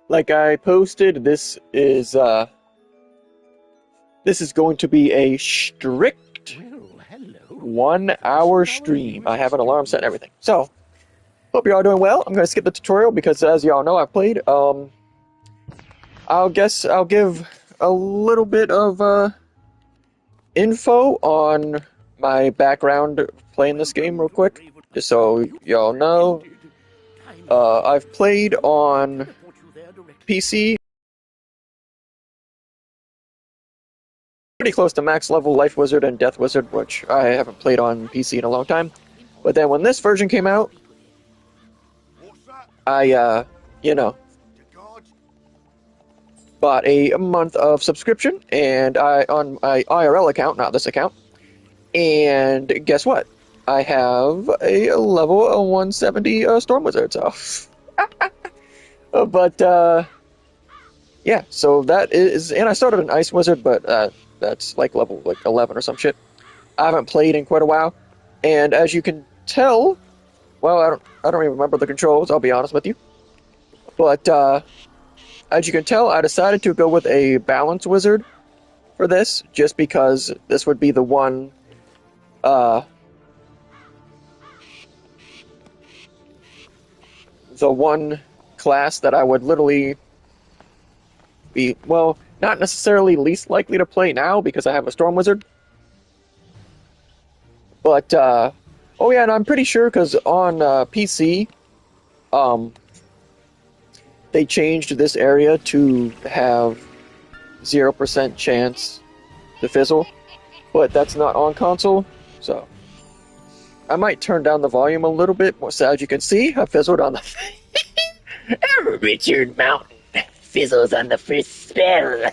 Like I posted, this is going to be a strict Well, hello. 1 hour stream. I have an alarm set and everything. So, hope you're all doing well. I'm gonna skip the tutorial because as y'all know I've played. I'll give a little bit of info on my background playing this game real quick, just so y'all know. I've played on PC, pretty close to max level Life Wizard and Death Wizard, which I haven't played on PC in a long time. But then when this version came out, I, bought a month of subscription, and on my IRL account, not this account, and guess what? I have a level 170 Storm Wizard, so. Yeah, so that is, and I started an Ice Wizard, but that's like level 11 or some shit. I haven't played in quite a while, and as you can tell, well, I don't even remember the controls. I'll be honest with you, but as you can tell, I decided to go with a Balance Wizard for this, just because this would be the one. The one class that I would literally be, well, not necessarily least likely to play now because I have a Storm Wizard. But, oh yeah, and I'm pretty sure because on PC, they changed this area to have 0% chance to fizzle, but that's not on console, so I might turn down the volume a little bit more. So as you can see, I fizzled on the Richard Mountain fizzles on the first spell.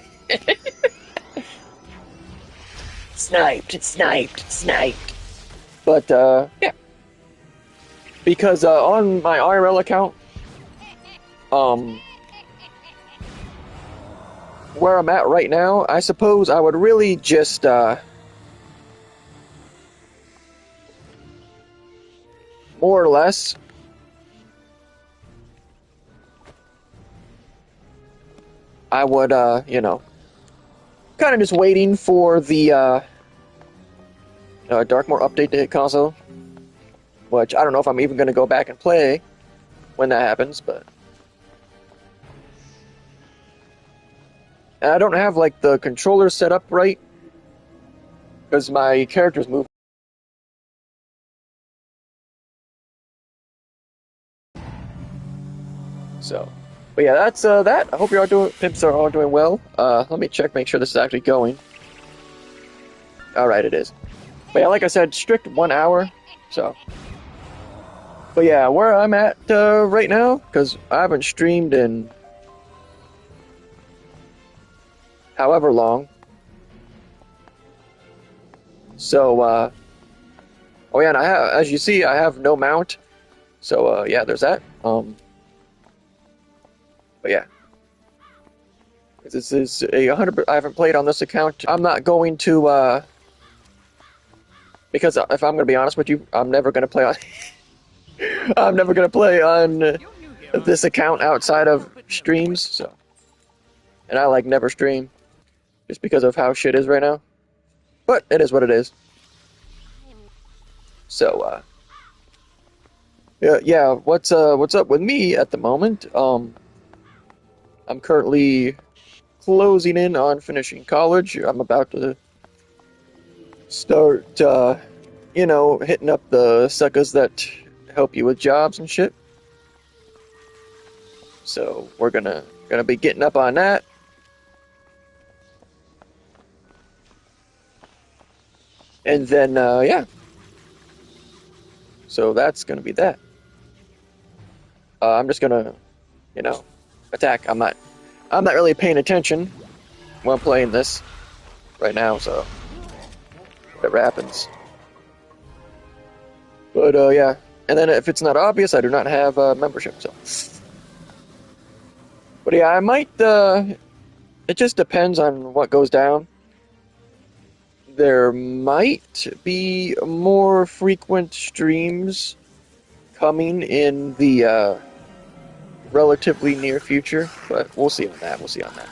Sniped. But, yeah. Because, on my IRL account, where I'm at right now, I suppose I would really just, more or less, I would, kind of just waiting for the, Darkmoor update to hit console, which I don't know if I'm even going to go back and play when that happens, but and I don't have like the controller set up right because my characters move. So, but yeah, that's that. I hope you're all doing, pimps are all doing well. Let me check, make sure this is actually going. All right, it is. But yeah, like I said, strict 1 hour. So, but yeah, where I'm at right now, because I haven't streamed in however long. So, oh yeah, and I have, as you see, I have no mount. So, yeah, there's that. But yeah, this is a 100. I haven't played on this account. I'm not going to, because if I'm going to be honest with you, I'm never going to play on. I'm never going to play on this account outside of streams. So, and I like never stream, just because of how shit is right now. But it is what it is. So, yeah. What's up with me at the moment? I'm currently closing in on finishing college. I'm about to start, hitting up the suckers that help you with jobs and shit. So we're gonna be getting up on that. And then, yeah. So that's gonna be that. I'm just gonna, attack. I'm not really paying attention while playing this right now, so whatever happens. But yeah, and then if it's not obvious, I do not have membership. So, but yeah, I might. It just depends on what goes down. There might be more frequent streams coming in the relatively near future, but we'll see on that. We'll see on that.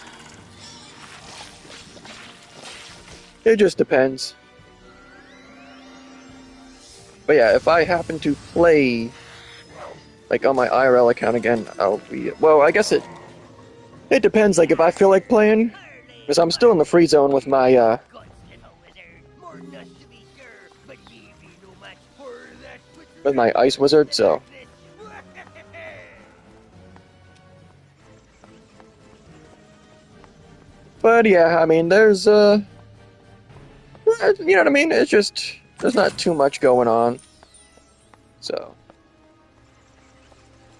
It just depends. But yeah, if I happen to play like on my IRL account again, I'll be well. I guess it depends. Like if I feel like playing, because I'm still in the free zone with my ice wizard, so. But yeah, I mean, there's you know what I mean? It's just there's not too much going on. So.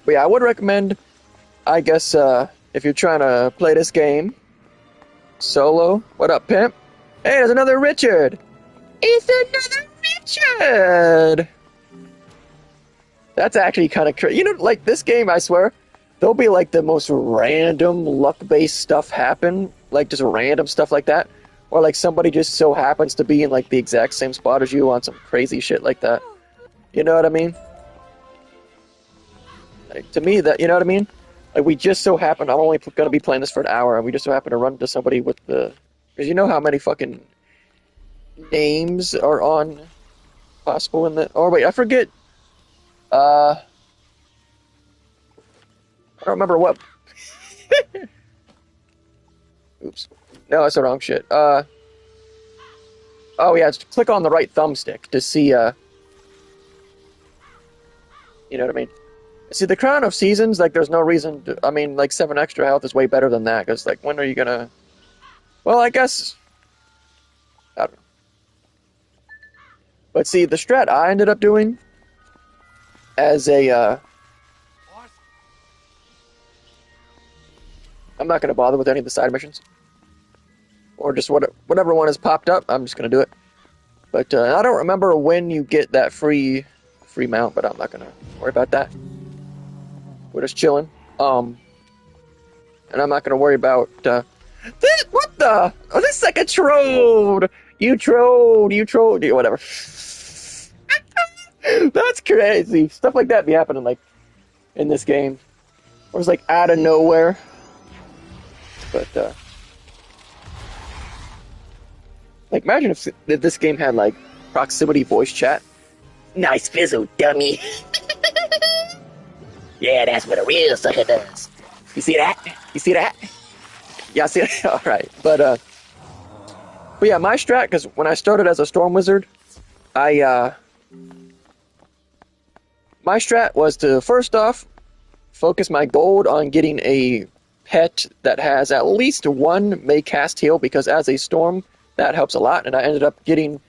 But yeah, I would recommend, I guess, if you're trying to play this game solo. What up, pimp? Hey, there's another Richard. It's another Richard. That's actually kind of crazy. You know, like this game, I swear, there'll be like the most random luck-based stuff happen, like just random stuff like that, or like somebody just so happens to be in like the exact same spot as you on some crazy shit like that. You know what I mean? Like, to me, that, you know what I mean? Like, we just so happen, I'm only going to be playing this for an hour, and we just so happen to run into somebody with the... Because you know how many fucking names are on possible in the... Oh, wait, I forget. I don't remember what... Oops. No, that's the wrong shit. Oh, yeah, it's click on the right thumbstick to see, you know what I mean? See, the Crown of Seasons, like, there's no reason to... I mean, like, 7 extra health is way better than that, because, like, when are you gonna... Well, I guess... I don't know. But see, the strat I ended up doing as a, I'm not gonna bother with any of the side missions. Or just whatever one has popped up, I'm just gonna do it. But, I don't remember when you get that free mount, but I'm not gonna worry about that. We're just chilling. And I'm not gonna worry about, this, what the? Oh, this is like a troll! You trolled, whatever. That's crazy. Stuff like that be happening, like, in this game. Or it's like out of nowhere. But, like, imagine if this game had, like, proximity voice chat. Nice fizzle, dummy. Yeah, that's what a real sucker does. You see that? You see that? Yeah, I see that? Alright, but yeah, my strat, because when I started as a Storm Wizard, my strat was to, first off, focus my gold on getting a pet that has at least one May cast heal, because as a Storm, that helps a lot, and I ended up getting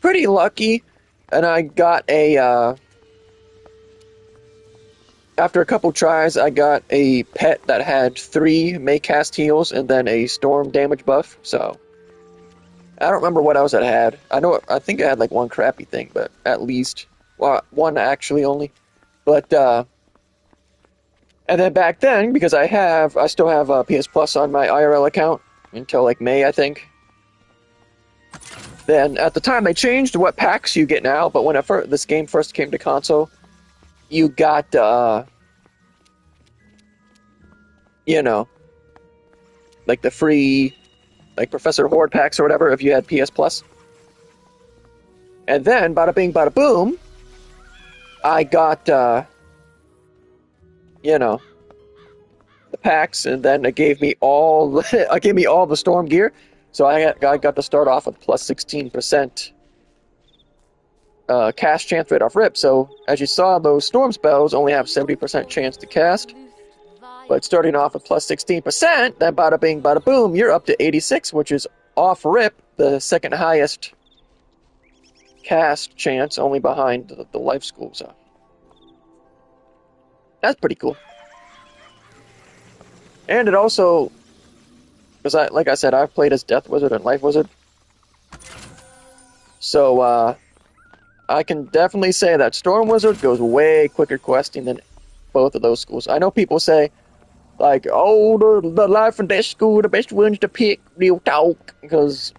pretty lucky, and I got a, after a couple tries, I got a pet that had 3 May cast heals and then a storm damage buff, so I don't remember what else it had. I think I had like one crappy thing, but at least, well, one actually only. But, and then back then, because I still have PS Plus on my IRL account until like May, I think. Then at the time they changed what packs you get now, but when this game first came to console, you got, you know, like the free, like Professor Horde packs or whatever if you had PS Plus. And then, bada bing, bada boom, I got, you know, the packs, and then it gave me all, the Storm gear. So I got to start off with plus 16%. Cast chance rate off rip, so as you saw, those storm spells only have 70% chance to cast, but starting off with plus 16%, then bada bing bada boom, you're up to 86, which is off rip the second highest cast chance, only behind the life school, so that's pretty cool. And it also, because like I said, I've played as Death Wizard and Life Wizard, so I can definitely say that Storm Wizard goes way quicker questing than both of those schools. I know people say, like, oh, the Life and Death school, the best ones to pick, real talk, because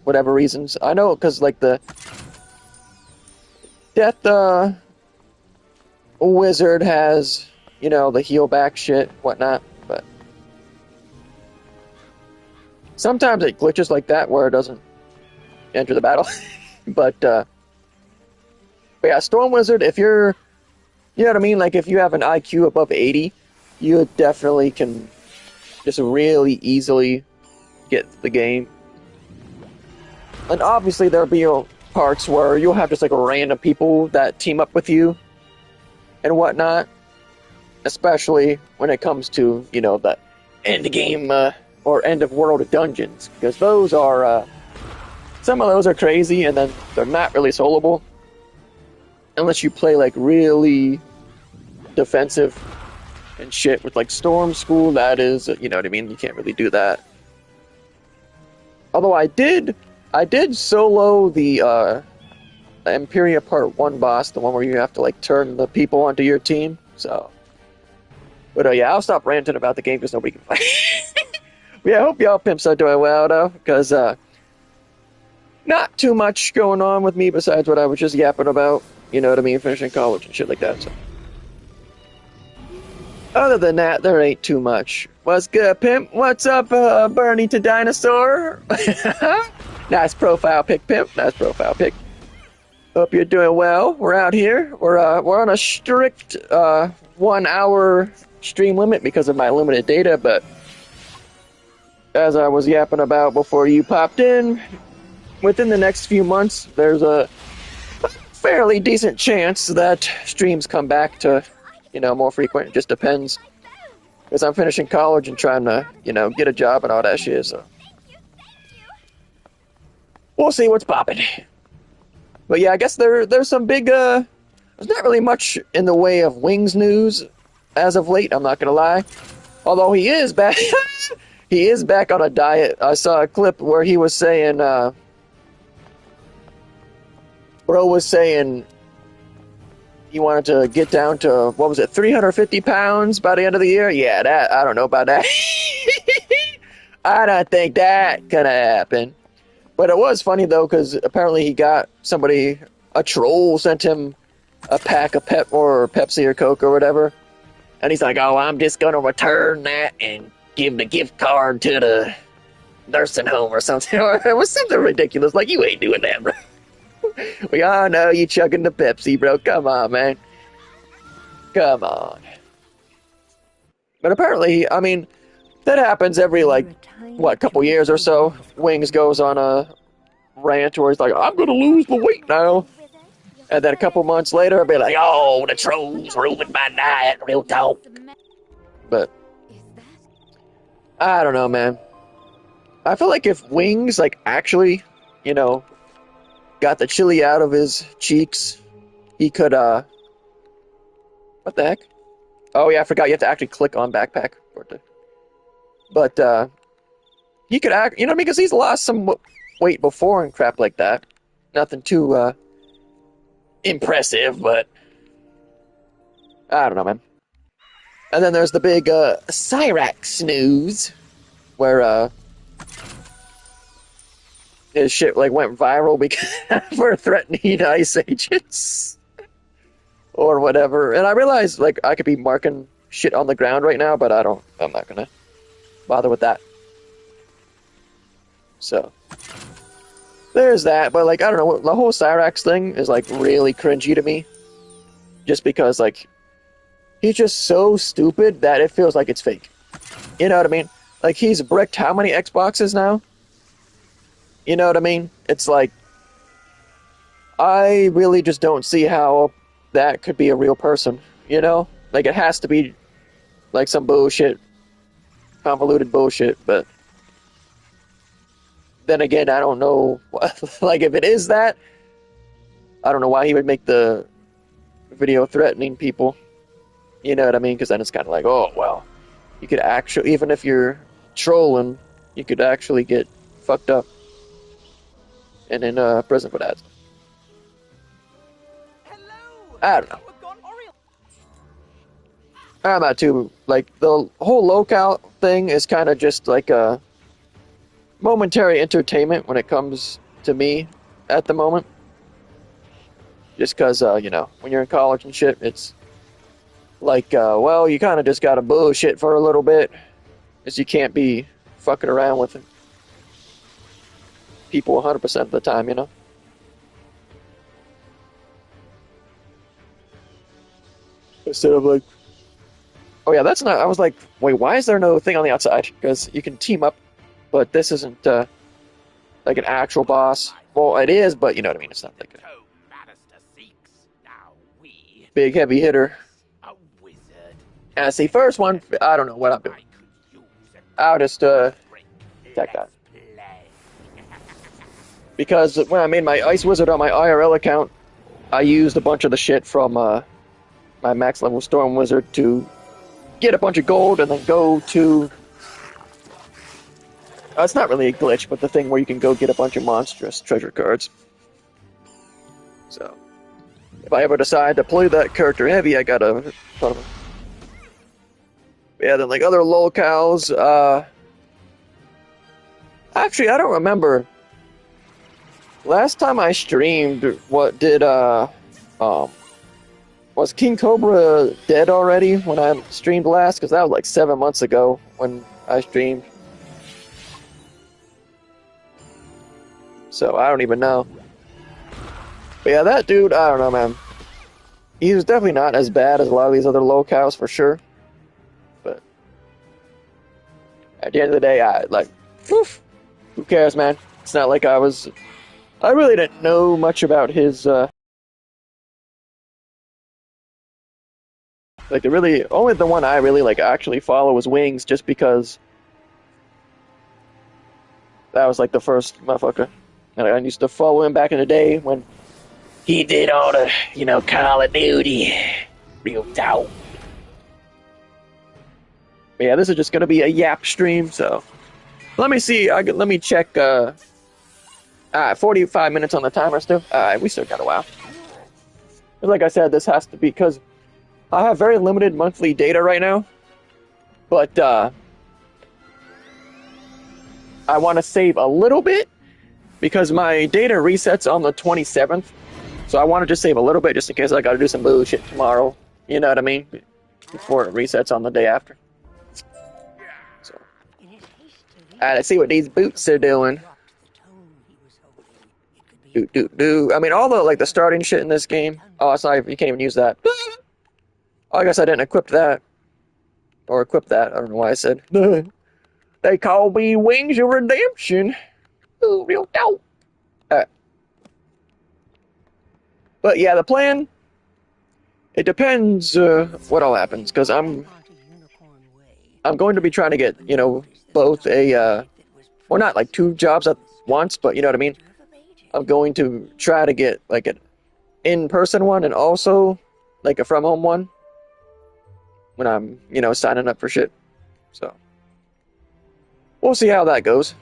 whatever reasons. I know, because, like, the Death Wizard has you know, the heal back shit, whatnot, but sometimes it glitches like that where it doesn't enter the battle. But yeah, Storm Wizard, if you're, you know what I mean, like if you have an IQ above 80, you definitely can just really easily get the game. And obviously there'll be parts where you'll have just like random people that team up with you and whatnot, especially when it comes to, you know, the end game or end of world dungeons, because those are some of those are crazy, and then they're not really soloable unless you play like really defensive and shit with like Storm School. That is, you know what I mean, you can't really do that. Although I did solo the Imperia Part 1 boss, the one where you have to like turn the people onto your team. So, but yeah, I'll stop ranting about the game because nobody can play. Yeah, I hope y'all pimps are doing well though, because not too much going on with me besides what I was just yapping about. You know what I mean, finishing college and shit like that. So, other than that, there ain't too much. What's good, pimp? What's up, Bernie to Dinosaur? Nice profile pic, pimp. Nice profile pic. Hope you're doing well. We're out here. We're on a strict 1 hour stream limit because of my limited data, but as I was yapping about before you popped in, within the next few months, there's a fairly decent chance that streams come back to, you know, more frequent. It just depends, because I'm finishing college and trying to, you know, get a job and all that shit, so we'll see what's popping. But yeah, I guess there's some big, there's not really much in the way of Wings news as of late, I'm not gonna lie. Although he is back, he is back on a diet. I saw a clip where he was saying, bro was saying he wanted to get down to, what was it, 350 pounds by the end of the year? Yeah, that, I don't know about that. I don't think that gonna happen. But it was funny, though, because apparently he got somebody, a troll sent him a pack of Pep or Pepsi or Coke or whatever. And he's like, oh, I'm just going to return that and give the gift card to the nursing home or something. It was something ridiculous. Like, you ain't doing that, bro. We all know you chugging the Pepsi, bro. Come on, man. Come on. But apparently, I mean, that happens every, like, what, couple years or so. Wings goes on a rant where he's like, I'm gonna lose the weight now. And then a couple months later, I'll be like, oh, the trolls ruined my diet, real talk. But I don't know, man. I feel like if Wings, like, actually, you know, got the chili out of his cheeks, he could, what the heck? Oh, yeah, I forgot you have to actually click on backpack for it to... But, he could act, you know what I mean? Because he's lost some weight before and crap like that. Nothing too, impressive, but I don't know, man. And then there's the big, Cyrax news, where, his shit, like, went viral because for threatening ICE agents. Or whatever. And I realize, like, I could be marking shit on the ground right now, but I'm not gonna bother with that. So, there's that, but, like, I don't know, the whole Cyrax thing is, like, really cringy to me. Just because, like, he's just so stupid that it feels like it's fake. You know what I mean? Like, he's bricked how many Xboxes now? You know what I mean? It's like, I really just don't see how that could be a real person, you know? Like, it has to be, like, some bullshit, convoluted bullshit, but then again, I don't know, like, if it is that, I don't know why he would make the video threatening people, you know what I mean? Because then it's kind of like, oh, well, you could actually, even if you're trolling, you could actually get fucked up and in prison for that. I don't know. I'm not too, like, the whole locale thing is kind of just like a momentary entertainment when it comes to me at the moment. Just because, you know, when you're in college and shit, it's Like, well, you kind of just gotta bullshit for a little bit, as you can't be fucking around with people 100% of the time, you know? Instead of like, oh yeah, that's not, I was like, wait, why is there no thing on the outside? Because you can team up, but this isn't, like an actual boss. Well, it is, but you know what I mean, it's not like a big heavy hitter. And see, first one, I don't know what I'm doing. I'll just, attack that. Because when I made my Ice Wizard on my IRL account, I used a bunch of the shit from, my max level Storm Wizard to get a bunch of gold and then go to... it's not really a glitch, but the thing where you can go get a bunch of monstrous treasure cards. So, if I ever decide to play that character heavy, I gotta... Yeah, then like other lolcows, actually, I don't remember. Last time I streamed, what did, was King Cobra dead already when I streamed last? Because that was like 7 months ago when I streamed. So, I don't even know. But yeah, that dude, I don't know, man. He was definitely not as bad as a lot of these other lolcows, for sure. But at the end of the day, oof, who cares, man? It's not like I really didn't know much about his, like, only the one I really, like, actually follow was Wings, just because that was, like, the first motherfucker. And I used to follow him back in the day when he did all the, Call of Duty. Real talk. But yeah, this is just gonna be a yap stream, so... Let me see, let me check, 45 minutes on the timer still. We still got a while. Like I said, this has to be, because I have very limited monthly data right now. But, I want to save a little bit, because my data resets on the 27th. So I want to just save a little bit, just in case I gotta do some bullshit tomorrow. You know what I mean? Before it resets on the day after. So, let's see what these boots are doing. I mean, all the, like, the starting shit in this game. Oh, sorry, you can't even use that. Oh, I guess I didn't equip that. Or equip that. I don't know why I said. They call me Wings of Redemption. Ooh, real dope. Alright. But yeah, the plan, it depends what all happens, because I'm going to be trying to get, both a, well, not like 2 jobs at once, but you know what I mean? I'm going to try to get, like, an in-person one and also, like, a from-home one when I'm, signing up for shit. So, we'll see how that goes.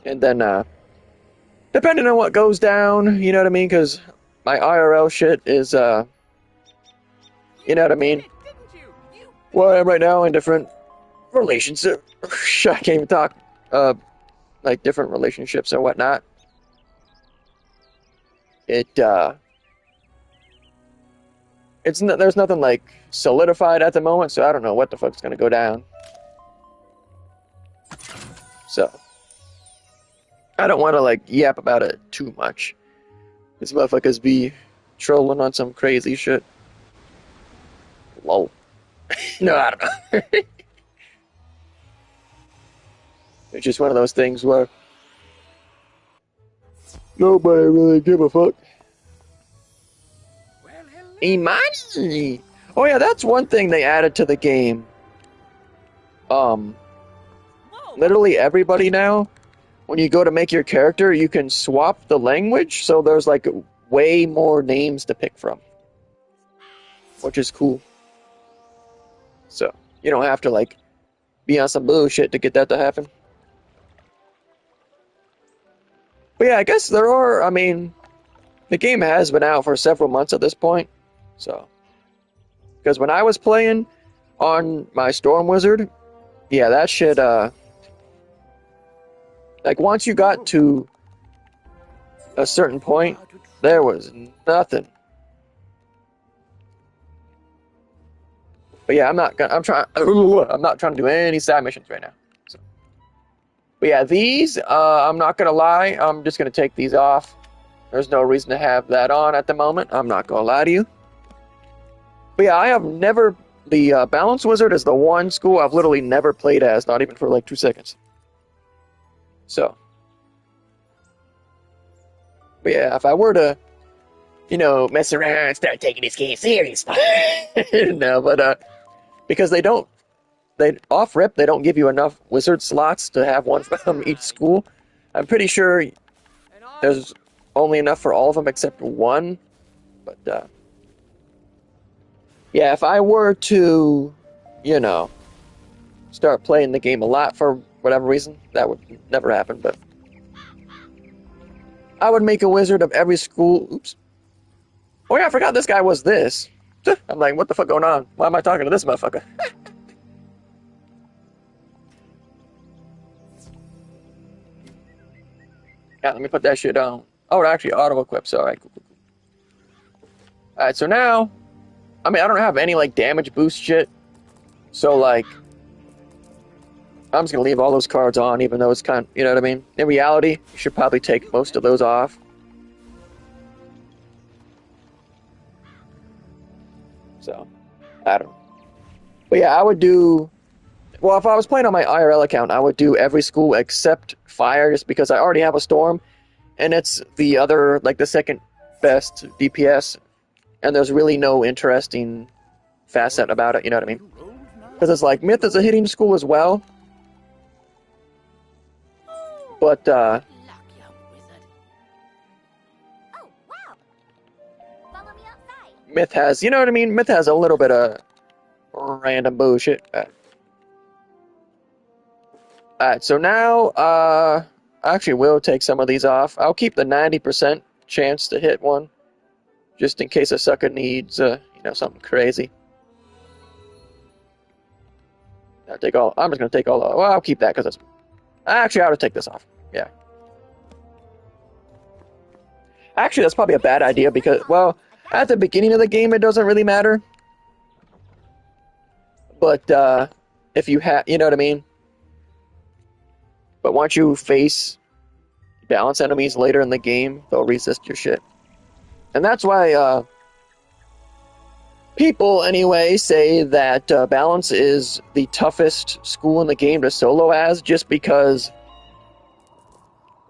And then, depending on what goes down, you know what I mean? Because my IRL shit is, you know what I mean? Well, I am right now in different relationships. I can't even talk. Like, different relationships and whatnot. There's nothing, like, solidified at the moment, so I don't know what the fuck's gonna go down. So, I don't want to, like, yap about it too much. These motherfuckers be trolling on some crazy shit. Lol. No, I don't know. It's just one of those things where nobody really give a fuck. Imani! Oh yeah, that's one thing they added to the game. Literally everybody now, when you go to make your character, you can swap the language, so there's like way more names to pick from. Which is cool. So, you don't have to like be on some bullshit to get that to happen. But yeah, I guess I mean, the game has been out for several months at this point. So, because when I was playing on my Storm Wizard, yeah, that shit, like once you got to a certain point, there was nothing. But yeah, I'm not trying to do any side missions right now. So. But yeah, these, I'm not gonna lie, I'm just gonna take these off. There's no reason to have that on at the moment. I'm not gonna lie to you. But yeah, I have never. The Balance Wizard is the one school I've literally never played as, not even for like 2 seconds. So. But yeah, if I were to, mess around and start taking this game serious, no, but because they off rip, they don't give you enough wizard slots to have one from each school. I'm pretty sure there's only enough for all of them except one. But yeah, if I were to, start playing the game a lot for whatever reason, that would never happen. But I would make a wizard of every school. Oops. Oh yeah, I forgot this guy was this. I'm like, what the fuck going on? Why am I talking to this motherfucker? Yeah, let me put that shit on. Oh, it actually auto-equips. Alright, cool. Alright, so now, I don't have any, like, damage boost shit. So, like, I'm just gonna leave all those cards on, even though it's kind of, you know what I mean? In reality, you should probably take most of those off. So, I don't know. But yeah, I would do... Well, if I was playing on my IRL account, I would do every school except Fire, just because I already have a Storm, and it's the other, like, the second best DPS, and there's really no interesting facet about it, you know what I mean? Because it's like, Myth is a hitting school as well, but, Myth has, you know what I mean? Myth has a little bit of random bullshit. Alright, so now, I actually will take some of these off. I'll keep the 90% chance to hit one, just in case a sucker needs, something crazy. I'm just gonna take all, well, I'll keep that, because it's, actually, I ought to take this off, yeah. Actually, that's probably a bad idea, because, well, at the beginning of the game, it doesn't really matter. But, if you have, you know what I mean? But once you face balance enemies later in the game, they'll resist your shit. And that's why, people, anyway, say that balance is the toughest school in the game to solo as, just because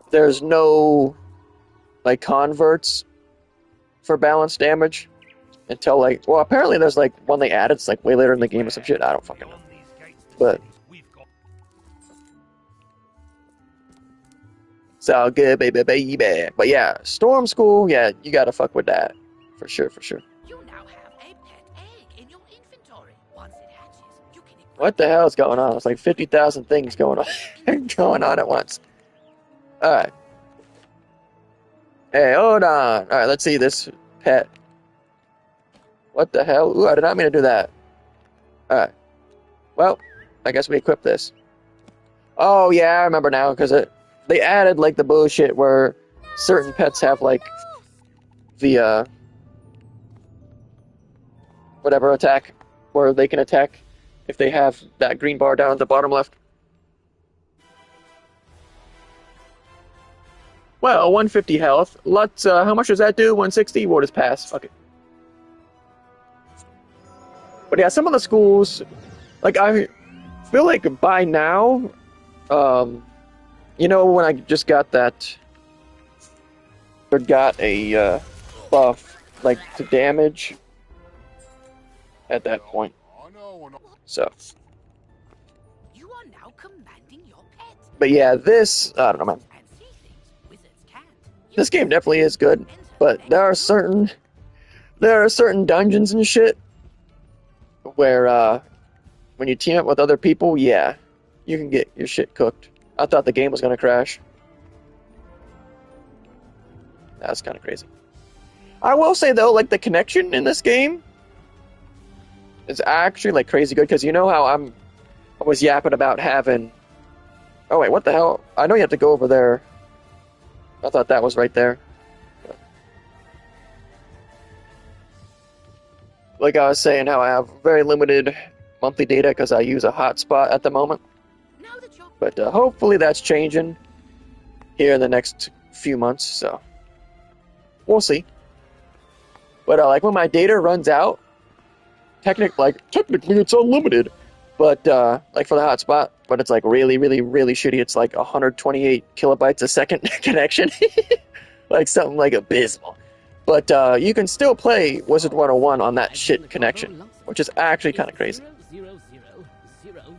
there's no, like, converts for balance damage until, like, well, apparently there's, like, one they added, it's, like, way later in the game or some shit, I don't fucking know. But it's all good, baby. But yeah, Storm School, yeah, you gotta fuck with that. For sure. You now have a pet egg in your inventory. Once it hatches, you can... What the hell is going on? It's like 50,000 things going on going on at once. Alright. Hey, hold on. Alright, let's see this pet. What the hell? Ooh, I did not mean to do that. Alright. Well, I guess we equip this. Oh, yeah, I remember now, because they added, like, the bullshit where certain pets have, like, the, whatever attack, where they can attack if they have that green bar down at the bottom left. Well, 150 health. Let's, how much does that do? 160? We'll just pass. Fuck it. But yeah, some of the schools, like, I feel like by now, when I just got that, or got a buff, like, to damage at that point. So. You are now commanding your pet. But yeah, this, I don't know, man. This game definitely is good, but there are certain dungeons and shit where, when you team up with other people, yeah, you can get your shit cooked. I thought the game was gonna crash. That's kind of crazy. I will say though, like, the connection in this game is actually, like, crazy good, because you know how I was yapping about having... Oh wait, what the hell? I know you have to go over there. I thought that was right there. like I was saying, how I have very limited monthly data because I use a hotspot at the moment. Now that you're But hopefully that's changing here in the next few months, so we'll see. But like when my data runs out, technically it's unlimited. But like for the hotspot, but it's like really shitty. It's like 128 kilobytes a second connection, like something like abysmal. But you can still play Wizard 101 on that shit connection, which is actually kind of crazy.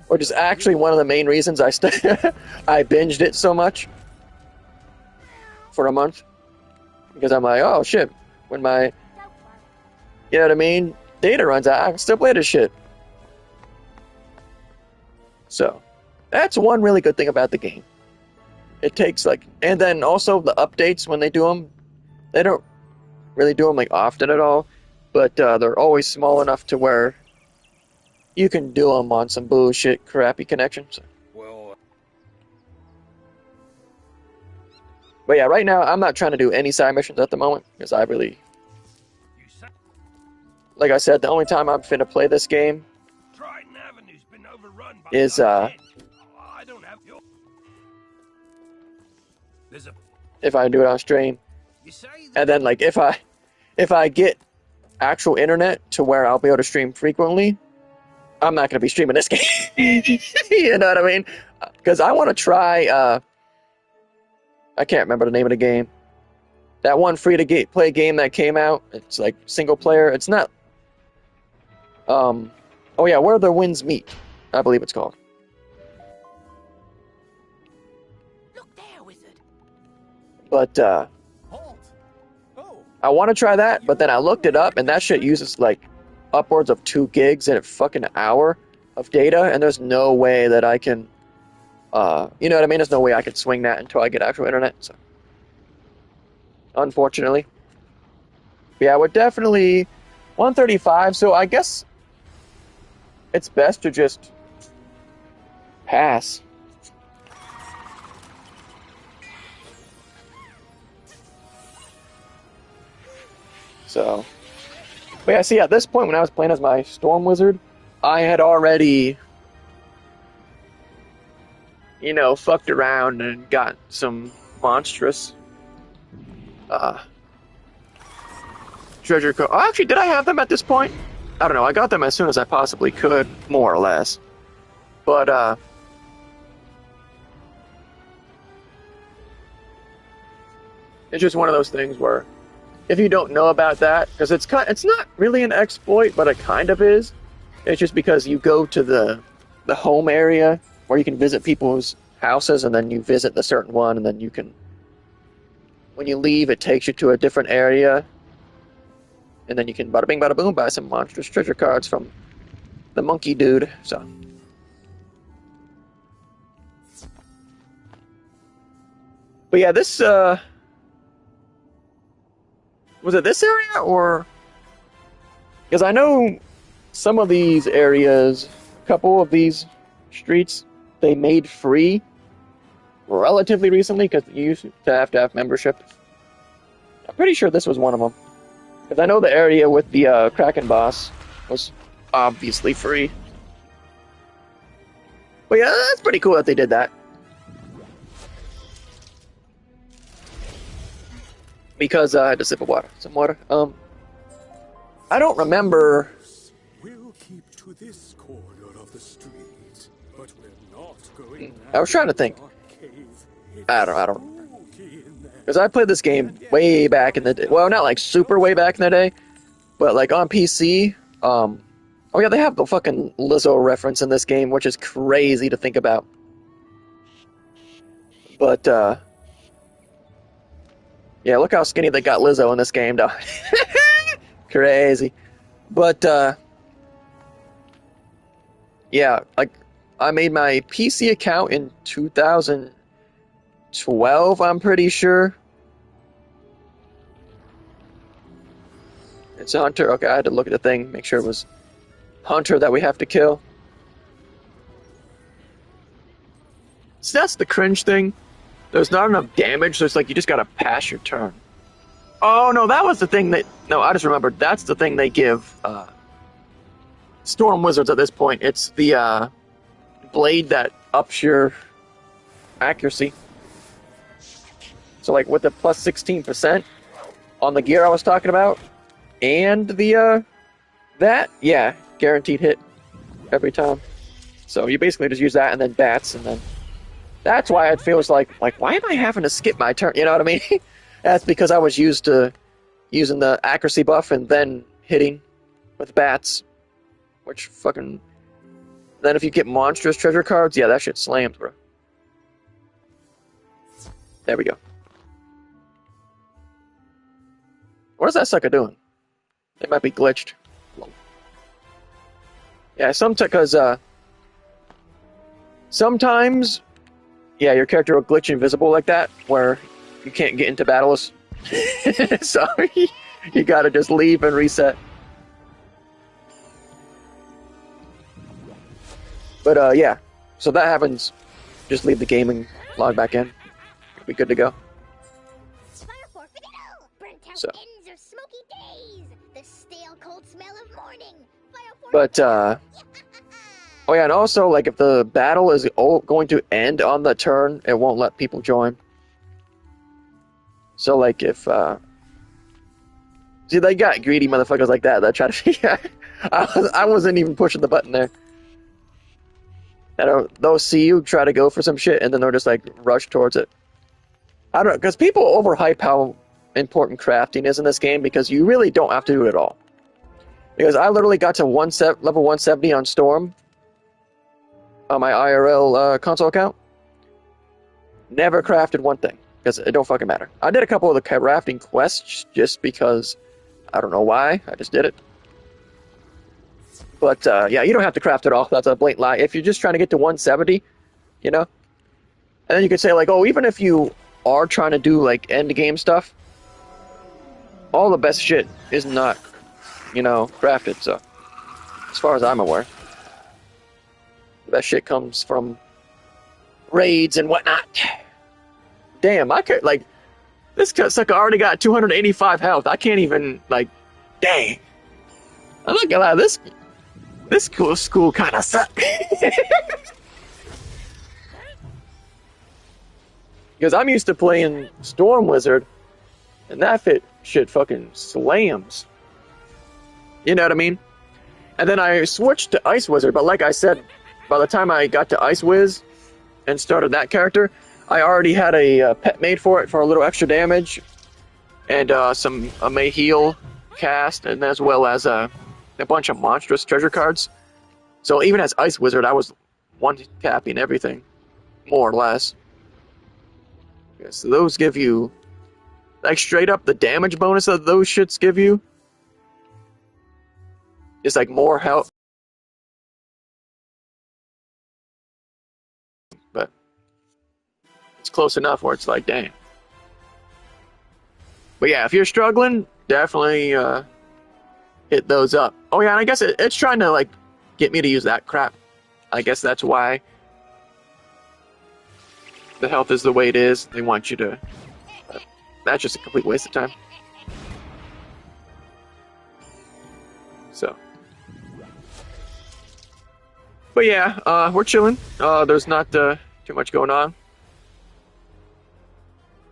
Which is actually one of the main reasons I I binged it so much for a month, because I'm like, oh shit, when my, you know what I mean, data runs out, I can still play this shit. So that's one really good thing about the game. It takes like, and then also the updates when they do them, they don't really do them like often at all, but they're always small enough to where you can do them on some bullshit crappy connections. Well, But yeah, right now I'm not trying to do any side missions at the moment because I really, you say like I said, the only time I'm finna play this game Triton Avenue's been overrun by is I don't have your. There's a. if I do it on stream. You say And then like if I get actual internet to where I'll be able to stream frequently, I'm not gonna be streaming this game. You know what I mean? Because I want to try. I can't remember the name of the game. That one free to play game that came out. It's like single player. It's not. Oh yeah, Where the Winds Meet, I believe it's called. look there, wizard. But I want to try that. But then I looked it up, and that shit uses like upwards of 2 gigs in a fucking hour of data, and there's no way that I can. You know what I mean? There's no way I can swing that until I get actual internet. So, unfortunately, but yeah, we're definitely 135. So I guess it's best to just pass. So, but yeah, see, at this point when I was playing as my Storm Wizard, I had already, you know, fucked around and got some monstrous treasure Oh, actually, did I have them at this point? I don't know. I got them as soon as I possibly could, more or less. But it's just one of those things where if you don't know about that, because it's not really an exploit, but it kind of is. It's just because you go to the home area where you can visit people's houses, and then you visit the certain one, and then you can, when you leave, it takes you to a different area, and then you can bada bing bada boom buy some monstrous treasure cards from the monkey dude. So but yeah, this was it this area, or because I know some of these areas, a couple of these streets, they made free relatively recently because you used to have membership. I'm pretty sure this was one of them, because I know the area with the Kraken boss was obviously free. But yeah, that's pretty cool that they did that. Because I had to sip of water, some water. I don't remember. We'll keep to this corner of the street, but we're not going. I was trying to think. Cave. I don't remember. Because I played this game way back in the day. Well, not like super way back in the day, but like on PC. Oh yeah, they have the fucking Lizzo reference in this game, which is crazy to think about. But yeah, look how skinny they got Lizzo in this game, dog. Crazy. But yeah, like I made my PC account in 2012, I'm pretty sure. It's a hunter. Okay, I had to look at the thing, make sure it was hunter that we have to kill. So that's the cringe thing. There's not enough damage, so it's like you just gotta pass your turn. Oh no, that was the thing that... No, I just remembered. That's the thing they give Storm Wizards at this point. It's the blade that ups your accuracy. So like with the plus 16% on the gear I was talking about, and the that, yeah, guaranteed hit every time. So you basically just use that and then bats, and then that's why it feels like why am I having to skip my turn? You know what I mean? That's because I was used to using the accuracy buff and then hitting with bats, which fucking. Then if you get monstrous treasure cards, yeah, that shit slams, bro. There we go. What is that sucker doing? It might be glitched. Yeah, because sometimes, yeah, your character will glitch invisible like that, where you can't get into battles. So you gotta just leave and reset. But yeah, so that happens. Just leave the game and log back in. You'll be good to go. So. But oh yeah, and also like if the battle is going to end on the turn, it won't let people join. So like if see, they got greedy motherfuckers like that try to. Yeah, I wasn't even pushing the button there. And they'll see you try to go for some shit, and then they'll just like rush towards it. I don't know, because people overhype how important crafting is in this game, because you really don't have to do it at all. Because I literally got to level 170 on Storm on my IRL console account. Never crafted one thing, because it don't fucking matter. I did a couple of the crafting quests just because I don't know why. I just did it. But yeah, you don't have to craft it all. That's a blatant lie. If you're just trying to get to 170, you know? And then you could say like, oh, even if you are trying to do like end game stuff, all the best shit is not, you know, crafted. So as far as I'm aware, the best shit comes from raids and whatnot. Damn, I could like this sucker already got 285 health. I can't even like, dang. I'm not gonna lie, this school kind of sucks. Because I'm used to playing Storm Wizard, and that shit fucking slams. You know what I mean? And then I switched to Ice Wizard, but like I said, by the time I got to Ice Wiz and started that character, I already had a pet made for it for a little extra damage, and a May Heal cast, and as well as a bunch of monstrous treasure cards. So even as Ice Wizard, I was one-tapping everything, more or less. Yeah, so those give you, like straight up the damage bonus that those shits give you is like more health. But it's close enough where it's like, dang. But yeah, if you're struggling, definitely hit those up. Oh yeah, and I guess it's trying to like get me to use that crap. I guess that's why the health is the way it is. They want you to. That's just a complete waste of time. So. But yeah, we're chilling. There's not too much going on.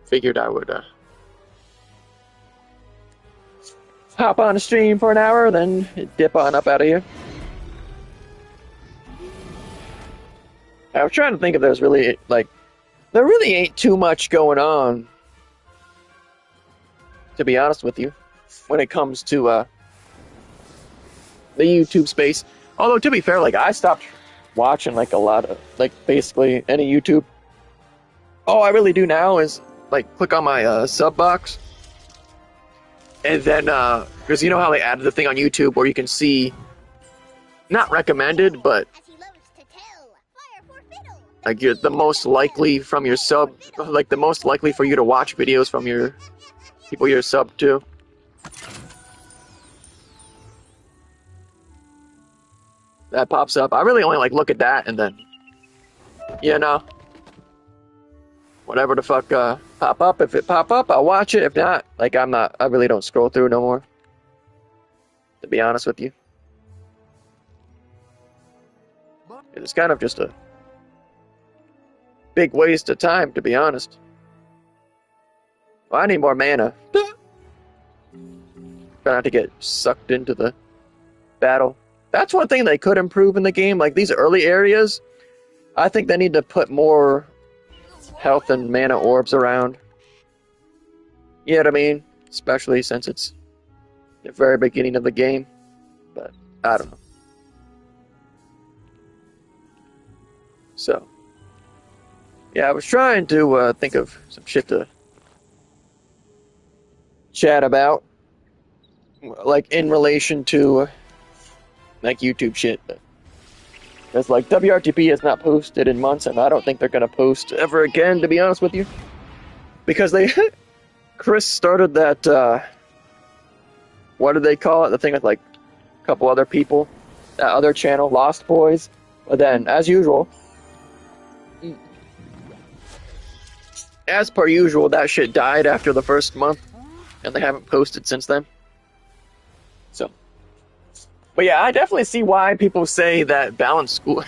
Figured I would hop on a stream for an hour, then dip on up out of here. I was trying to think if there's really, like, there really ain't too much going on, to be honest with you, when it comes to the YouTube space. Although, to be fair, like, I stopped watching, like, a lot of, like, basically any YouTube. All I really do now is, like, click on my sub box, and then, because you know how they added the thing on YouTube where you can see, not recommended, but like you're the most likely from your sub, like the most likely for you to watch videos from your people you're sub to. That pops up. I really only like look at that and then, you know, whatever the fuck pop up. If it pop up, I'll watch it. If not, like I really don't scroll through no more. To be honest with you. It's kind of just a big waste of time, to be honest. Well, I need more mana. Try not to get sucked into the battle. That's one thing they could improve in the game. Like these early areas, I think they need to put more health and mana orbs around. You know what I mean? Especially since it's the very beginning of the game. But I don't know. So, yeah, I was trying to think of some shit to chat about, like in relation to like YouTube shit. Because like WRTP has not posted in months, and I don't think they're gonna post ever again, to be honest with you. Because they, Chris started that, what do they call it? The thing with like a couple other people, that other channel, Lost Boys. But then, as usual, as per usual, that shit died after the first month, and they haven't posted since then. So, but yeah, I definitely see why people say that balanced school.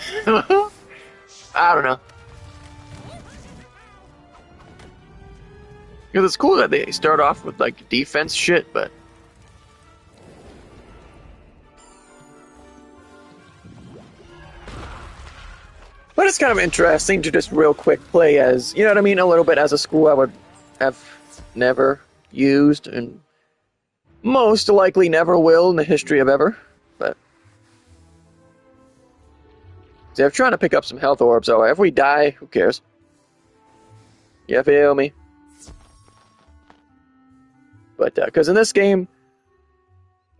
I don't know. Because it's cool that they start off with like defense shit, but it's kind of interesting to just real quick play as, you know what I mean, a little bit as a school I would have never used and most likely never will in the history of ever. But see, I'm trying to pick up some health orbs. So if we die, who cares? You feel me? But because in this game,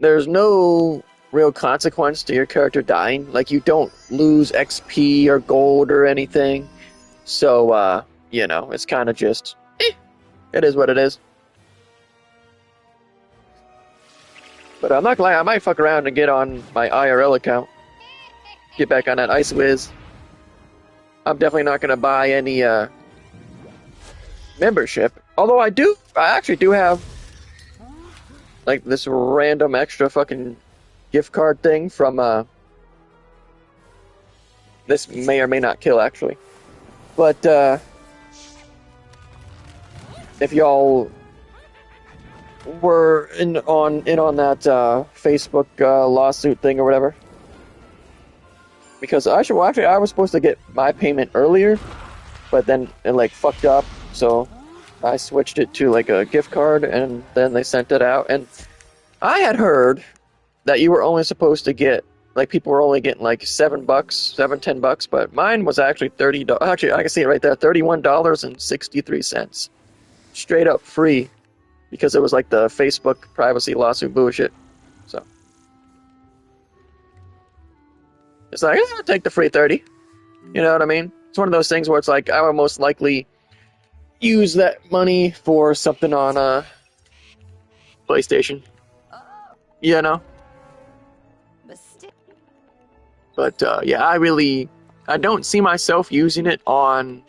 there's no real consequence to your character dying. Like, you don't lose XP or gold or anything. So, you know, it's kind of just, it is what it is. But I'm not gonna lie, I might fuck around and get on my IRL account. Get back on that Ice Wiz. I'm definitely not gonna buy any, membership. Although I actually do have, like, this random extra fucking gift card thing from, this may or may not kill, actually. But, if y'all were in on that, Facebook, lawsuit thing or whatever. Because actually, I was supposed to get my payment earlier, but then it, like, fucked up, so I switched it to, like, a gift card, and then they sent it out, and I had heard that you were only supposed to get, like, people were only getting like $10, but mine was actually $30. Actually, I can see it right there, $31.63, straight up free, because it was like the Facebook privacy lawsuit bullshit. So it's like, I'll take the free 30. You know what I mean? It's one of those things where it's like I would most likely use that money for something on PlayStation. You know. But, yeah, I don't see myself using it on,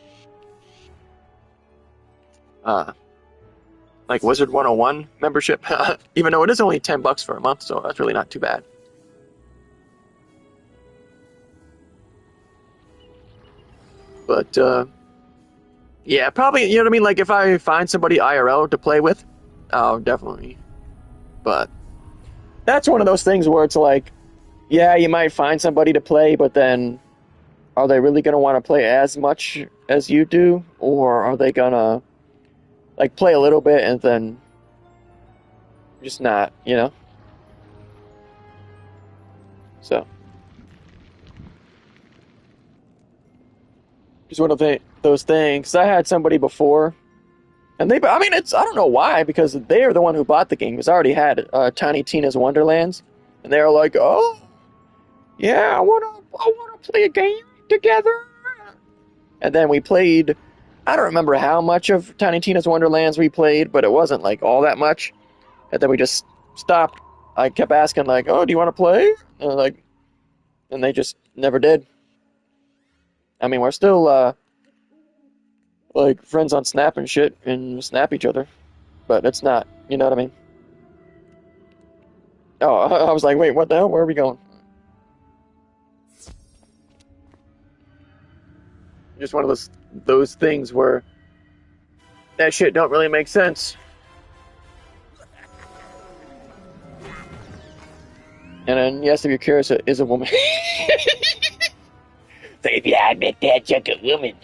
like, Wizard 101 membership, even though it is only $10 for a month, so that's really not too bad. But, yeah, probably, you know what I mean, like, if I find somebody IRL to play with, oh, definitely. But that's one of those things where it's like, yeah, you might find somebody to play, but then are they really going to want to play as much as you do? Or are they going to, like, play a little bit and then just not, you know? So, just one of those things. I had somebody before, and I don't know why, because they are the one who bought the game, because I already had Tiny Tina's Wonderlands, and they were like, oh, yeah, I wanna play a game together. And then we played, I don't remember how much of Tiny Tina's Wonderlands we played, but it wasn't like all that much. And then we just stopped. I kept asking, like, oh, do you want to play? And they just never did. I mean, we're still like friends on Snap and shit, and snap each other, but it's not, you know what I mean? Oh, I was like, wait, what the hell? Where are we going? Just one of those things where that shit don't really make sense. And then, yes, if you're curious, it is a woman. So if you admit that, you're a woman.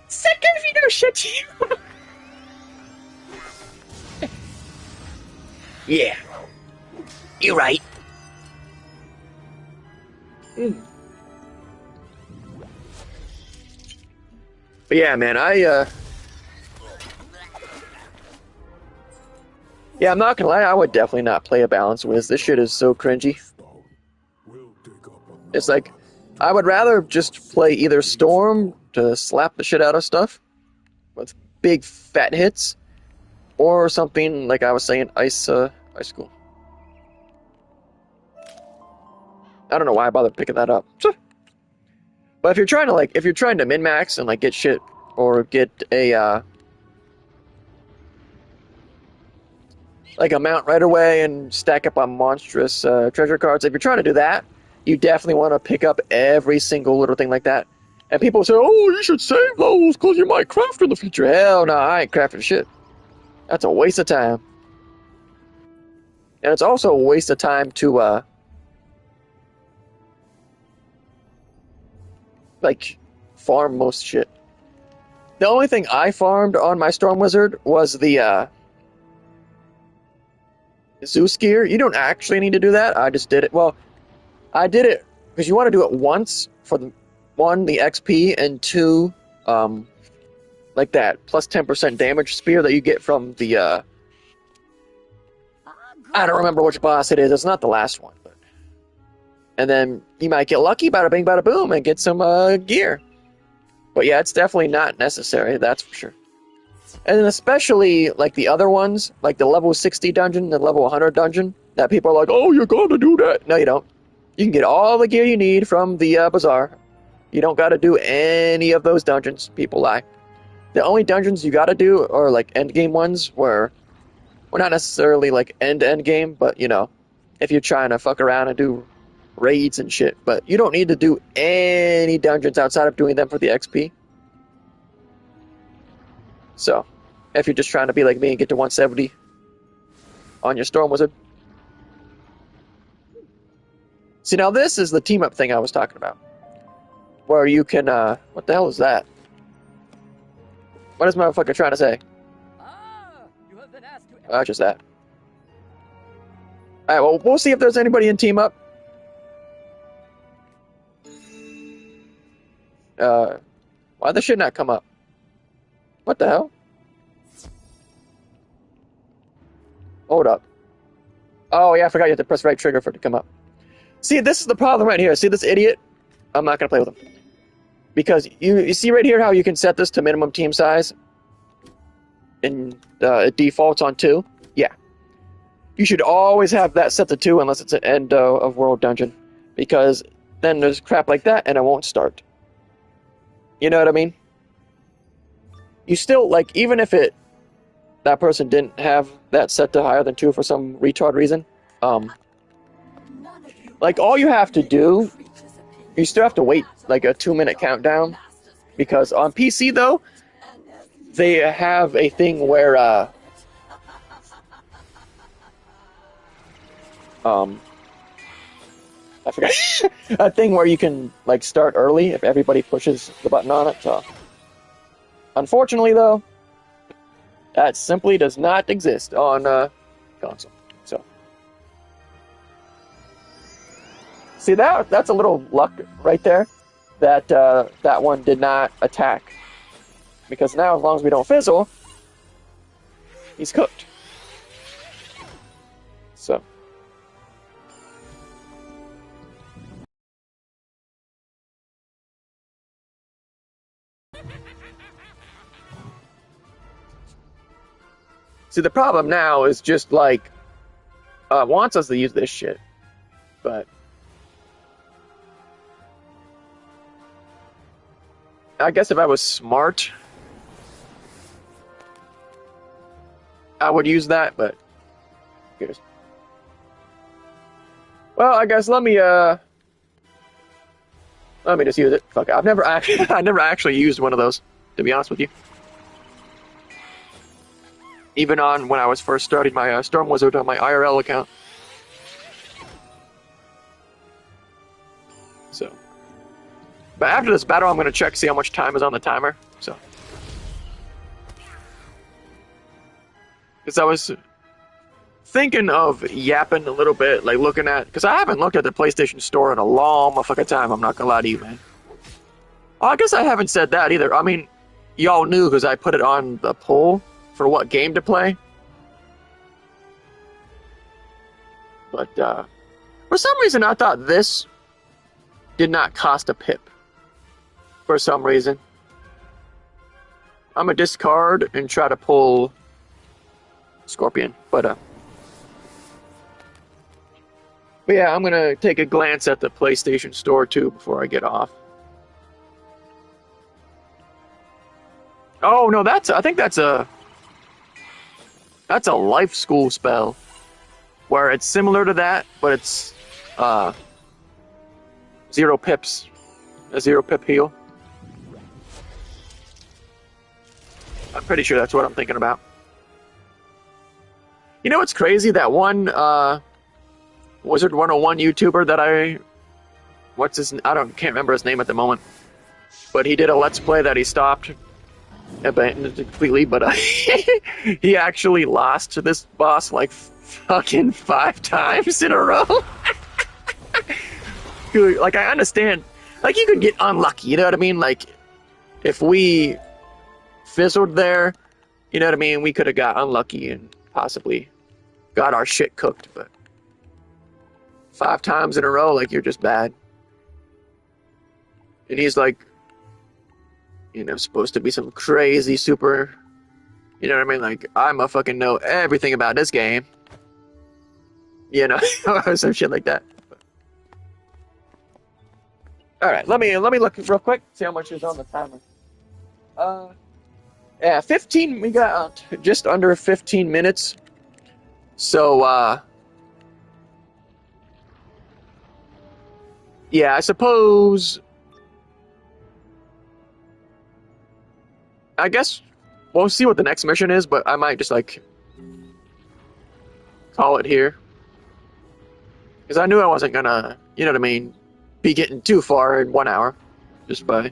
Sucker if you don't shut you. Yeah. You're right. But yeah, man, yeah, I'm not gonna lie, I would definitely not play a Balance Wiz. This shit is so cringy. It's like, I would rather just play either Storm to slap the shit out of stuff with big fat hits, or something like I was saying, Ice School. I don't know why I bothered picking that up. But if you're trying to min max and like get shit or get a like a mount right away and stack up on monstrous treasure cards, if you're trying to do that, you definitely want to pick up every single little thing like that. And people say, "Oh, you should save those because you might craft in the future." Hell no, I ain't crafting shit. That's a waste of time. And it's also a waste of time to like farm most shit. The only thing I farmed on my Storm Wizard was the Zeus gear. You don't actually need to do that. I just did it. Well, I did it because you want to do it once for the XP, and two, like that plus 10% damage spear that you get from the I don't remember which boss it is. It's not the last one, but and then you might get lucky, bada bing, bada boom, and get some gear. But yeah, it's definitely not necessary. That's for sure. And then especially like the other ones, like the level 60 dungeon, the level 100 dungeon, that people are like, "Oh, you're gonna do that." No, you don't. You can get all the gear you need from the bazaar. You don't got to do any of those dungeons. People lie. The only dungeons you got to do are like end game ones, where we're not necessarily like end game, but you know, if you're trying to fuck around and do raids and shit. But you don't need to do any dungeons outside of doing them for the XP. So, if you're just trying to be like me and get to 170 on your Storm Wizard. See, now this is the team up thing I was talking about. Where you can, what the hell is that? What is motherfucker trying to say? You have been asked to... Just that. Alright, well, we'll see if there's anybody in team up. Why this shit not come up? What the hell? Hold up. Oh, yeah, I forgot you have to press right trigger for it to come up. See, this is the problem right here. See this idiot? I'm not going to play with him. Because you see right here how you can set this to minimum team size? And it defaults on 2? Yeah. You should always have that set to 2 unless it's an end of world dungeon. Because then there's crap like that and it won't start. You know what I mean? You still, like, even if that person didn't have that set to higher than 2 for some retard reason, like, all you have to do, you still have to wait, like, a 2-minute countdown, because on PC, though, they have a thing where, I forgot, a thing where you can, like, start early if everybody pushes the button on it, so. Unfortunately, though, that simply does not exist on console. So, see that's a little luck right there. That that one did not attack, because now as long as we don't fizzle, he's cooked. So. See, the problem now is just like, wants us to use this shit, but I guess if I was smart, I would use that, but who cares? Well, I guess let me Let me just use it. Fuck it. I've never actually, I never actually used one of those, to be honest with you. Even on when I was first starting my Storm Wizard on my IRL account. So, but after this battle, I'm gonna check see how much time is on the timer. So, because I was thinking of yapping a little bit, like looking at, because I haven't looked at the PlayStation Store in a long motherfucking time. I'm not gonna lie to you, man. Oh, I guess I haven't said that either. I mean, y'all knew because I put it on the poll for what game to play. But for some reason, I thought this did not cost a pip. For some reason, I'm gonna discard and try to pull Scorpion, but yeah, I'm gonna take a glance at the PlayStation Store too before I get off. Oh no, I think that's a life school spell, where it's similar to that, but it's 0 pips, a 0 pip heal. I'm pretty sure that's what I'm thinking about. You know what's crazy? That one Wizard 101 YouTuber that I can't remember his name at the moment, but he did a Let's Play that he stopped, abandoned it completely, but he actually lost to this boss like fucking 5 times in a row. Dude, like, I understand, like, you could get unlucky, you know what I mean? Like, if we fizzled there, you know what I mean? We could have got unlucky and possibly got our shit cooked, but 5 times in a row, like, you're just bad. And he's like, you know, supposed to be some crazy super, you know what I mean? Like, I'm a fucking know everything about this game. You know, or some shit like that. Alright, let me look real quick, see how much is on the timer. Yeah, 15, we got just under 15 minutes. So, yeah, I suppose, I guess we'll see what the next mission is, but I might just, like, call it here. Because I knew I wasn't gonna, you know what I mean, be getting too far in 1 hour, just by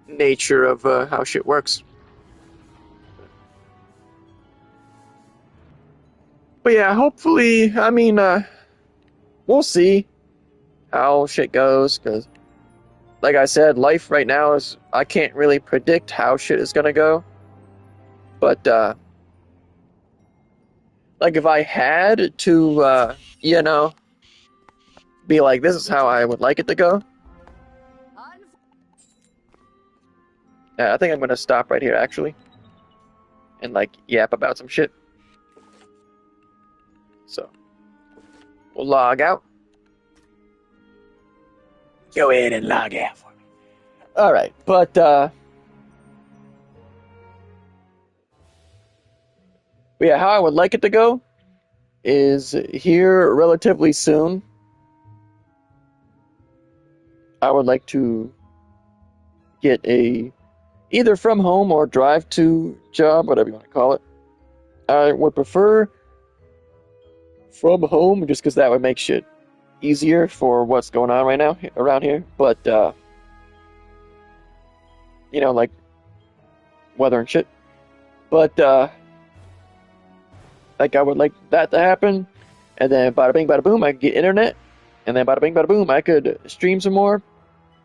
nature of how shit works. But yeah, hopefully, I mean, we'll see how shit goes, because, like I said, life right now is, I can't really predict how shit is gonna go. But, like, if I had to, you know, be like, this is how I would like it to go. Yeah, I think I'm gonna stop right here, actually. And, like, yap about some shit. So, we'll log out. Go ahead and log out for me. Alright, but, yeah, how I would like it to go is here relatively soon. I would like to get a either from home or drive to job, whatever you want to call it. I would prefer from home just because that would make shit easier for what's going on right now around here. But, you know, like weather and shit. But, like, I would like that to happen, and then bada bing, bada boom, I could get internet, and then bada bing, bada boom, I could stream some more,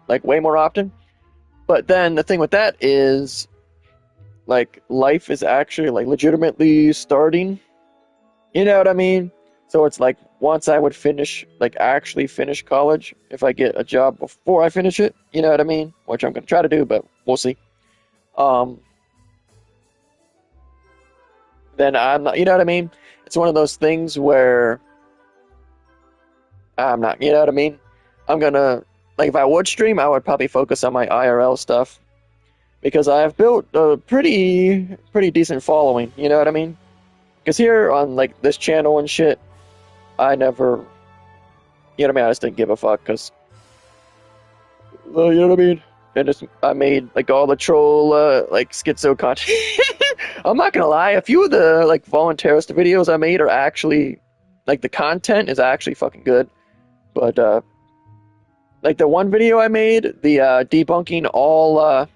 like, way more often. But then the thing with that is, like, life is actually, like, legitimately starting. You know what I mean? So it's like, once I would finish, like, actually finish college, if I get a job before I finish it, you know what I mean? Which I'm going to try to do, but we'll see. Then I'm not, you know what I mean? It's one of those things where I'm not, you know what I mean? I'm gonna, like, if I would stream, I would probably focus on my IRL stuff. Because I have built a pretty decent following, you know what I mean? Because here on, like, this channel and shit, I never, You know what I mean? I just didn't give a fuck because, well, you know what I mean? And just I made like all the troll like schizo content. I'm not gonna lie, a few of the like voluntarist videos I made are actually like the content is actually fucking good. But like the one video I made, the debunking all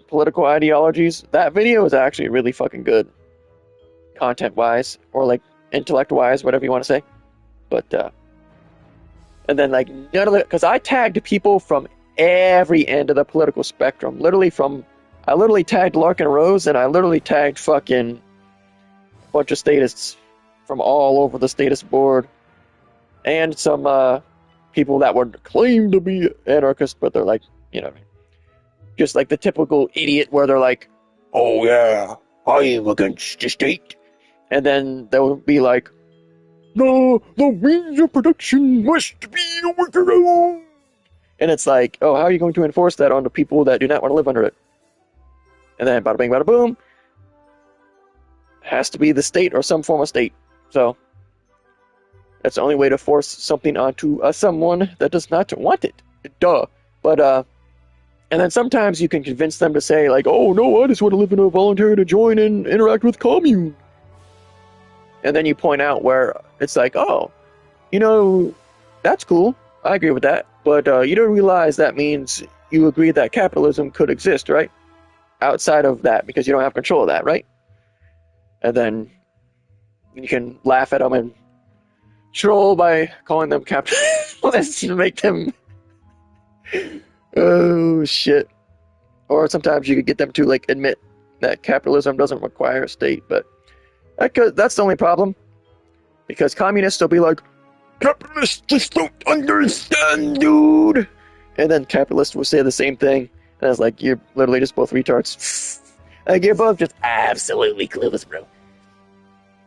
political ideologies, that video is actually really fucking good, content wise or like intellect wise, whatever you want to say. But and then like none of the, because I tagged people from every end of the political spectrum, I literally tagged Larkin Rose, and I literally tagged fucking a bunch of statists from all over the statist board, and some people that would claim to be anarchist, but they're like, you know, just like the typical idiot where they're like, oh yeah, I am against the state. And then they'll be like, no, the means of production must be worker owned. And it's like, oh, how are you going to enforce that on the people that do not want to live under it? And then bada bing, bada boom. Has to be the state or some form of state. So that's the only way to force something onto someone that does not want it. Duh. But and then sometimes you can convince them to say like, oh no, I just want to live in a voluntary to join and interact with commune. And then you point out where it's like, oh, you know, that's cool. I agree with that. But you don't realize that means you agree that capitalism could exist, right? Outside of that, because you don't have control of that, right? And then you can laugh at them and troll by calling them capitalists to make them... oh, shit. Or sometimes you could get them to, like, admit that capitalism doesn't require a state, but that's the only problem. Because communists will be like, capitalists just don't understand, dude! And then capitalists will say the same thing, and it's like, you're literally just both retards. Like, you're both just absolutely clueless, bro.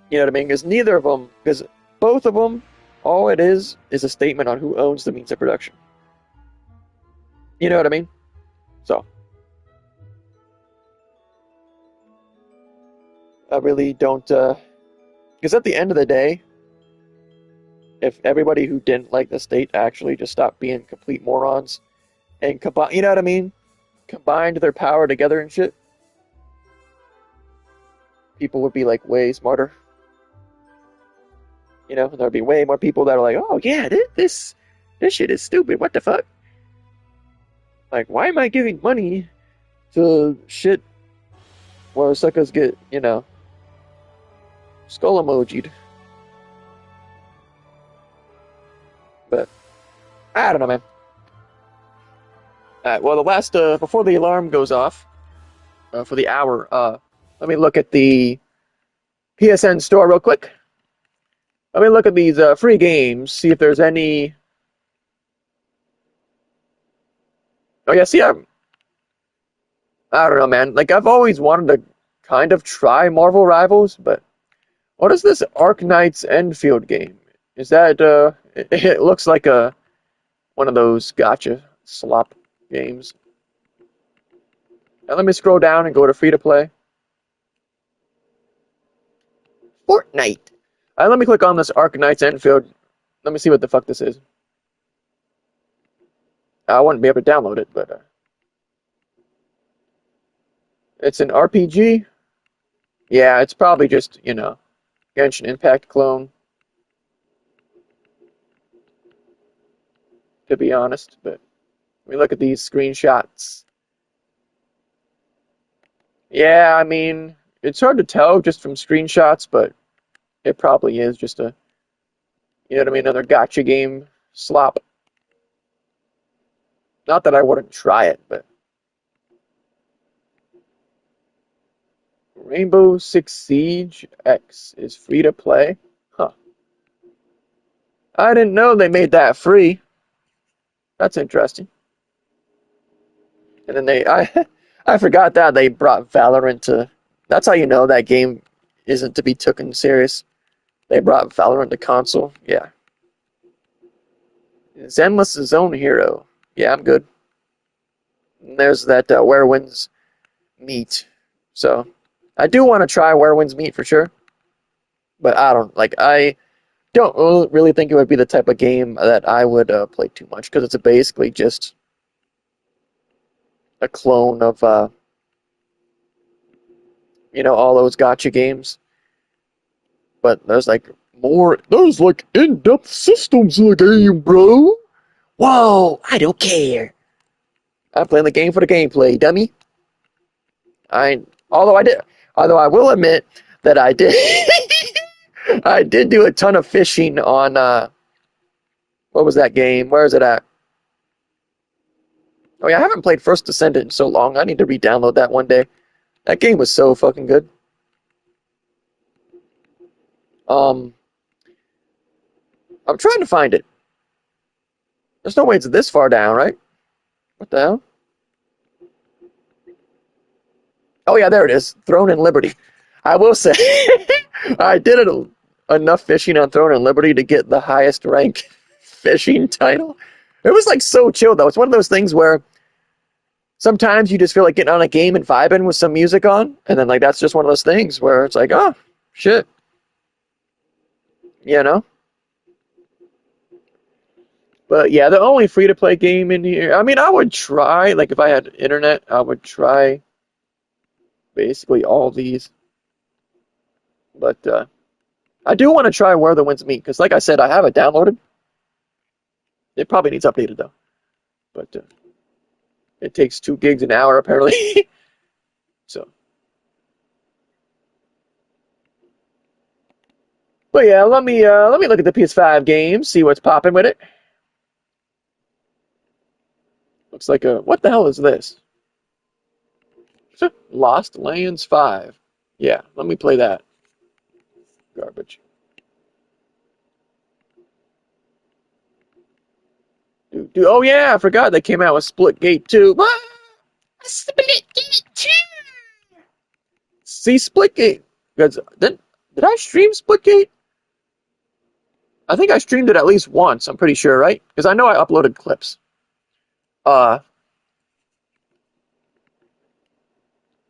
You know what I mean? Because both of them, all it is a statement on who owns the means of production. You know what I mean? So, I really don't, because at the end of the day, if everybody who didn't like the state actually just stopped being complete morons and you know what I mean? Combined their power together and shit, people would be like way smarter. You know, there'd be way more people that are like, oh yeah, this shit is stupid. What the fuck? Like, why am I giving money to shit where suckers get, you know, skull emoji'd? But I don't know, man. Alright, well, the last before the alarm goes off for the hour, let me look at the PSN store real quick. Let me look at these free games, see if there's any. Oh yeah, see, I don't know, man. Like, I've always wanted to kind of try Marvel Rivals, but what is this Ark Knights Enfield game? Is that it looks like one of those gotcha slop games. Now let me scroll down and go to free to play. Fortnite. Let me click on this Ark Knights Enfield. Let me see what the fuck this is. I wouldn't be able to download it, but it's an RPG. Yeah, it's probably just, you know, Genshin Impact clone, to be honest. But let me look at these screenshots. Yeah, I mean, it's hard to tell just from screenshots, but it probably is just a, you know what I mean, another gotcha game slop. Not that I wouldn't try it, but Rainbow Six Siege X is free to play? Huh. I didn't know they made that free. That's interesting. And then I forgot that they brought Valorant to, that's how you know that game isn't to be taken serious. They brought Valorant to console. Yeah. Zenless Zone Hero. Yeah, I'm good. And there's that Where Winds Meet. So, I do want to try Where Winds Meet for sure. But I don't really think it would be the type of game that I would play too much because it's basically just a clone of all those gotcha games. But there's like in-depth systems in the game, bro. Whoa, I don't care. I'm playing the game for the gameplay, dummy. I although I did although I will admit that I did I did do a ton of fishing on what was that game? Where is it at? Oh yeah, I haven't played First Descendant in so long. I need to re-download that one day. That game was so fucking good. Um, I'm trying to find it. There's no way it's this far down, right? What the hell? Oh yeah, there it is. Throne and Liberty. I will say, I did enough fishing on Throne and Liberty to get the highest rank fishing title. It was like so chill though. It's one of those things where sometimes you just feel like getting on a game and vibing with some music on, and then like that's just one of those things where it's like, oh shit, you know. But yeah, the only free to play game in here. I mean, I would try like if I had internet, I would try basically all these. But I do want to try Where the Winds Meet because, like I said, I have it downloaded. It probably needs updated though, but it takes 2 gigs an hour apparently. So, but yeah, let me look at the PS5 games, see what's popping with it. Looks like a what the hell is this? Lost Lands 5. Yeah, let me play that. Garbage. Oh yeah, I forgot they came out with Splitgate 2. Splitgate 2. See Splitgate. Did I stream Splitgate? I think I streamed it at least once, I'm pretty sure, right? Because I know I uploaded clips. Uh,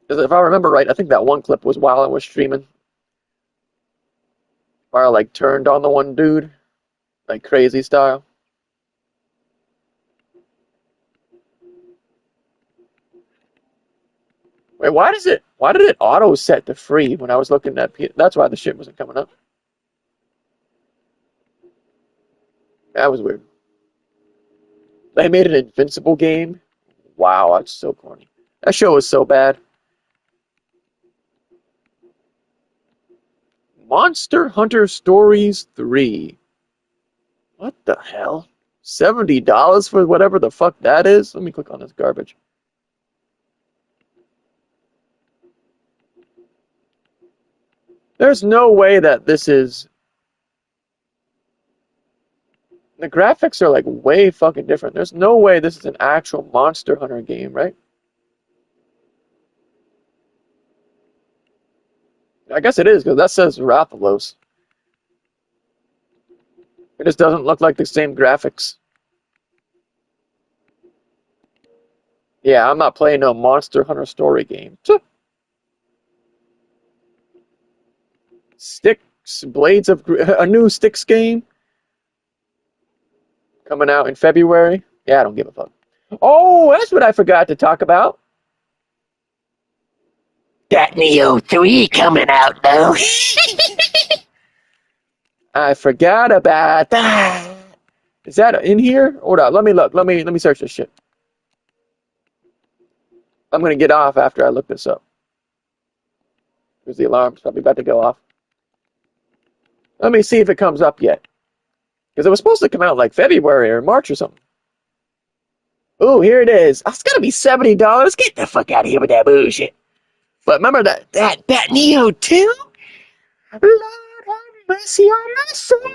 'Cause if I remember right, I think that one clip was while I was streaming. Where I like turned on the one dude, like crazy style. Wait, why did it auto set to free when I was looking at that's why the shit wasn't coming up. That was weird. They made an Invincible game. Wow, that's so corny. That show was so bad. Monster Hunter Stories 3. What the hell? $70 for whatever the fuck that is? Let me click on this garbage. There's no way that this is... The graphics are like way fucking different. There's no way this is an actual Monster Hunter game, right? I guess it is, because that says Rathalos. It just doesn't look like the same graphics. Yeah, I'm not playing no Monster Hunter story game. Sticks, Blades of... A new Sticks game? Coming out in February? Yeah, I don't give a fuck. Oh, that's what I forgot to talk about. That Neo 3 coming out though. I forgot about that. Is that in here? Hold on, let me look. Let me search this shit. I'm gonna get off after I look this up. Because the alarm's probably about to go off. Let me see if it comes up yet. Because it was supposed to come out like February or March or something. Ooh, here it is. Oh, it's gonna be $70. Get the fuck out of here with that bullshit. But remember that Neo 2? Lord have mercy on my soul.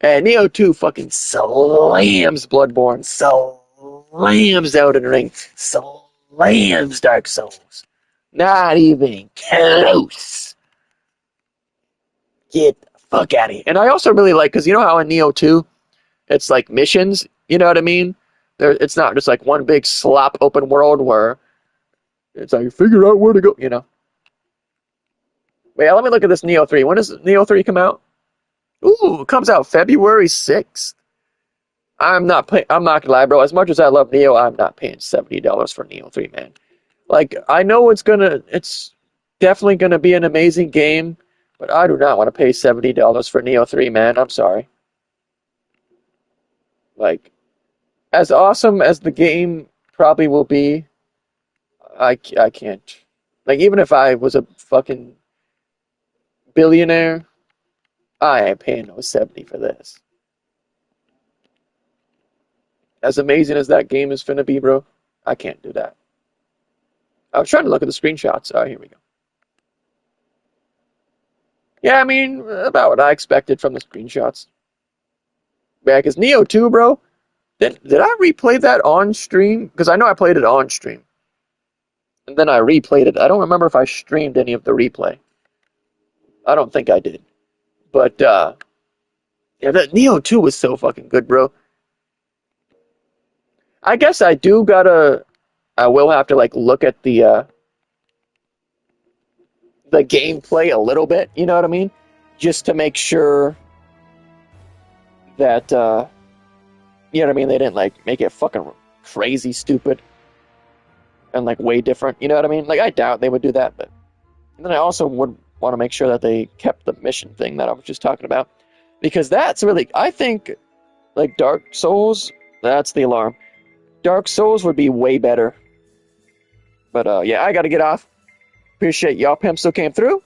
And Neo 2 fucking slams Bloodborne, slams Elden Ring, slams Dark Souls. Not even close. Get the fuck out of here. And I also really like, because you know how in Neo 2, it's like missions, you know what I mean? It's not just like one big slop open world where it's like, figure out where to go, you know? Wait, let me look at this Neo 3. When does Neo 3 come out? Ooh, it comes out February 6th. I'm not gonna lie, bro. As much as I love Neo, I'm not paying $70 for Neo 3, man. Like, I know it's definitely gonna be an amazing game, but I do not want to pay $70 for Neo 3, man. I'm sorry. Like, as awesome as the game probably will be, I can't. Like, even if I was a fucking billionaire, I ain't paying no 70 for this. As amazing as that game is finna be, bro, I can't do that. I was trying to look at the screenshots. Oh, here we go. Yeah, I mean, about what I expected from the screenshots. Yeah, because Neo 2, bro, did I replay that on stream? Because I know I played it on stream. And then I replayed it. I don't remember if I streamed any of the replay. I don't think I did. But, yeah, that Neo 2 was so fucking good, bro. I guess I will have to, like, look at the gameplay a little bit, you know what I mean? Just to make sure that, you know what I mean? They didn't, like, make it fucking crazy stupid and, like, way different, you know what I mean? Like, I doubt they would do that, but and then I also would want to make sure that they kept the mission thing that I was just talking about. Because that's really, I think, like, Dark Souls, that's the alarm. Dark Souls would be way better. But, yeah, I gotta get off. Appreciate y'all pimps who came through.